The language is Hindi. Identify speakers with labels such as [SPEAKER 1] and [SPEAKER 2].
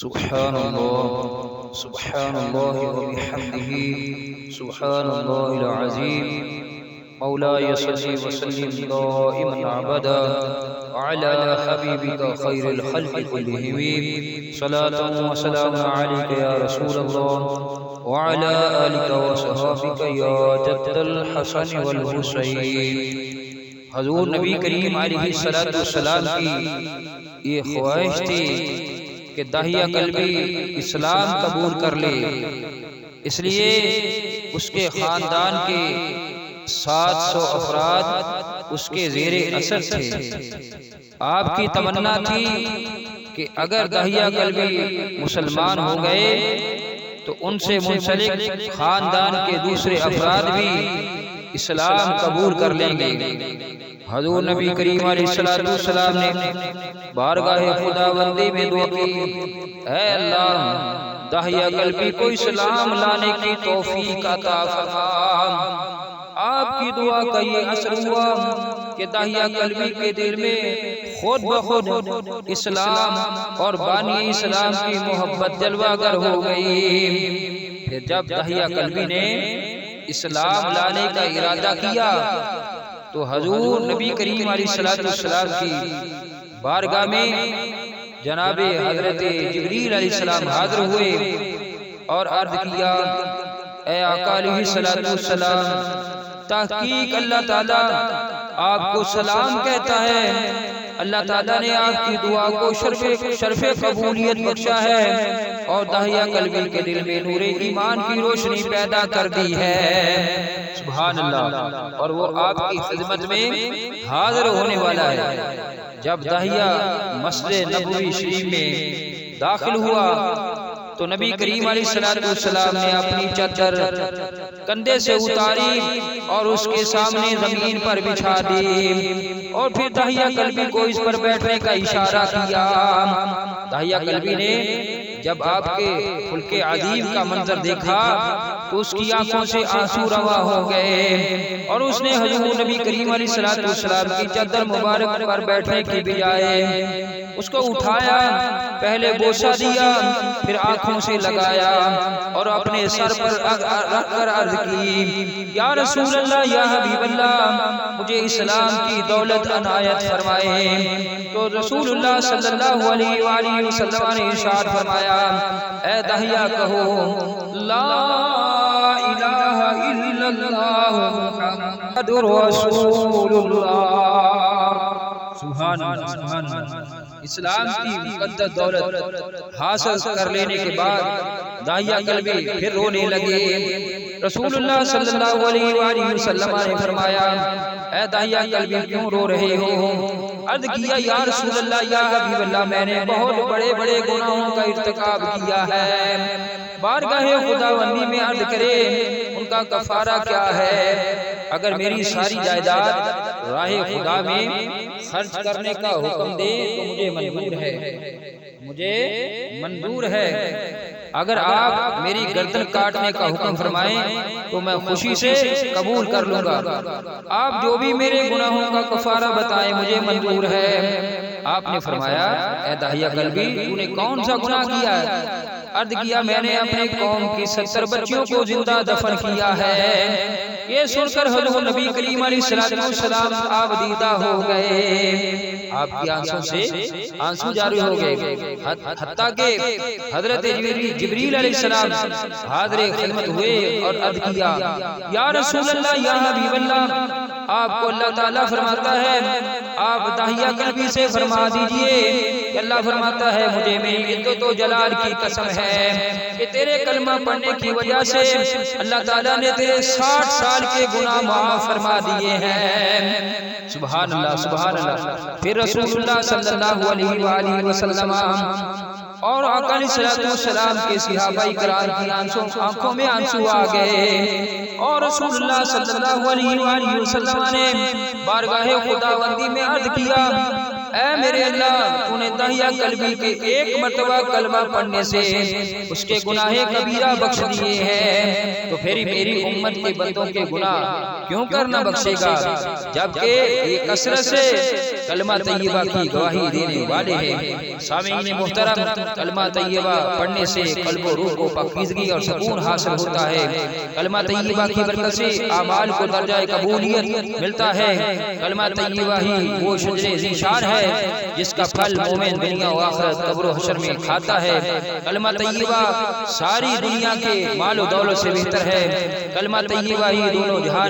[SPEAKER 1] सुब्हानल्लाह सुब्हानल्लाह व बिहम्दिही सुब्हानल्लाहिल अज़ीम। मौलाया सल्ली व सल्लिम दाइमन अबदा अला हबीबिका खैरिल खल्क़ि कुल्लिहिम। सलातun व सलामुन अलैका या रसूलल्लाह व अला आलिका व सहाबिका या जद्दल हसन वल हुसैन। हज़ूर नबी करीम अलैहिस्सलातु वस्सलाम की ये ख्वाहिश थी कि दाहिया कल्बी इस्लाम कबूल कर ले, इसलिए उसके ख़ानदान के 700 अफराद उसके ज़ेरे असर थे। आपकी तमन्ना थी कि अगर दाहिया कल्बी मुसलमान हो गए तो उनसे मुंसलिक ख़ानदान के दूसरे अफराद भी इस्लाम कबूल कर लेंगे। हज़ूर नबी करीम अलैहिस्सलाम ने बारगाह खुदावंदी में दुआ की, ऐ अल्लाह दाहिया कल्बी को इस्लाम लाने की तौफीक अता फरमा। आपकी दुआ का ये असर हुआ कि दाहिया कल्बी के दिल में खुद ब खुद इस्लाम और बानी इस्लाम की मोहब्बत जलवागर हो गई। फिर जब दाहिया कल्बी ने इस्लाम लाने का इरादा किया तो हजूर नबी करीम अलैहिस्सलाम की बारगाह में जनाबे हजरत जिब्रील अलैहिस्सलाम हाजिर हुए और अर्ज किया, ऐ आका अलैहिस्सलाम, तहकीक अल्लाह ताला आपको सलाम कहता है। अल्लाह ताला ने आपकी दुआ को शर्फ़े कबूलियत बख्शा है और दाहिया कल्बी के दिल में नूरे ईमान की रोशनी पैदा कर दी है। सुभान अल्लाह। और वो आपकी खिदमत में हाजिर होने वाला है। जब दाहिया मस्जिद नबवी शरीफ में दाखिल हुआ तो नबी करीम अलैहिस्सलाम ने अपनी चादर कंधे से उतारी और उसके सामने जमीन पर बिछा दी और फिर दाहिया कल्बी को इस पर बैठने का इशारा किया। दाहिया कल्बी ने जब आपके खुल्के अजीब का मंजर देखा तो उसकी आंखों से आंसू रवा हो गए और उसने हजूर नबी करीम अलैहिस्सलाम की चादर मुबारक पर बैठने की बजाय उसको उठाया, पहले बोसा दिया, फिर आंखों से लगाया और अपने सर पर रखकर अर्ज की, या रसूल अल्लाह, या हबीब अल्लाह, मुझे इस्लाम की दौलत अनायत फरमाए। तो रसूलुल्लाह सल्लल्लाहु अलैहि वसल्लम ने इरशाद फरमाया, ऐ दाहिया कहो, ला इलाहा इल्लल्लाह मुहम्मदुर रसूलुल्लाह। सुभान अल्लाह। इस्लाम की मुक़द्दस दौलत हासिल कर लेने के बाद दाहिया कल्बी फिर रोने लगे। रसूलुल्लाह सल्लल्लाहु अलैहि वसल्लम ने फरमाया, ऐ दाहिया कल्बी क्यों रो रहे हो? अर्ज़ किया, या रसूलल्लाह, या हबीब अल्लाह, मैंने बहुत बड़े बड़े गुनाहों का इर्तिकाब किया है। बारगाह खुदावंदी में अर्ज़ करे उनका कफारा क्या है? अगर मेरी सारी जायदाद राह खुदा में खर्च करने का हुक्म दे तो मुझे मंजूर है, मुझे मंजूर है। अगर आप मेरी गर्दन काटने का हुक्म फरमाएं तो मैं खुशी से कबूल कर लूंगा। आप जो भी मेरे गुनाहों का कफारा बताएं मुझे मंजूर है। आपने फरमाया, ऐ दाहिया कल्बी, तूने कौन सा गुनाह किया है? अर्ज किया, मैंने अपने कौम की 70 बच्चियों को जिंदा दफन किया है। ये सुनकर हज़रत नबी करीम अलैहिस्सलाम आबदीदा हो गए। आपकी आंसू से आंसू जारी हो गए, हत्ता के हजरत जिब्रील अलैहिस्सलाम हाज़िर खिदमत हुए और अर्ज किया, या रसूल अल्लाह, या हबीब अल्लाह, आपको अल्लाह ताला फरमाता है आप दाहिया कल्बी से फरमा दीजिए कि अल्लाह फरमाता है, मुझे मेरी इज्जत व जलाल की कसम है कि तेरे कलमा पढ़ने की वजह से अल्लाह ताला ने तेरे 60 साल के गुनाह माफ फरमा दिए हैं। सुभान अल्लाह, सुभान अल्लाह। फिर रसूलुल्लाह सल्लल्लाहु अलैहि वसल्लम और आका अलैहिस्सलाम के सहाबाए किराम की आंखों में आंसू आ गए और रसूलुल्लाह सल्लल्लाहु अलैहि वसल्लम ने बारगाह खुदावंदी में अर्ज किया, ऐ मेरे अल्लाह तूने दहिया कल्बी के एक मर्तबा कलमा पढ़ने से उसके गुनाहे कबीरा बख्श दिए हैं, तो फिर मेरी उम्मत के बंदों के गुनाह क्यों करना बख्शेगा, जबकि ये कसरत से कलमा तैयबा की गवाही देने वाले हैं। सामीन मुहतरम, कलमा तैयबा पढ़ने से कल्ब और रूह को पाकीज़गी और सुकून हासिल होता है। कलमा तैयबा की बरकत से आमाल को दर्जा कबूलियत मिलता है। कलमा तैयबा ही वो शजरे ज़ीशान है जिसका फल मोमिन दुनिया और आखिरत कब्र और हशर में खाता है। कलमा तैयबा सारी दुनिया के माल और दौलत से बेहतर है। कलमा तैयबा ही दोनों जहान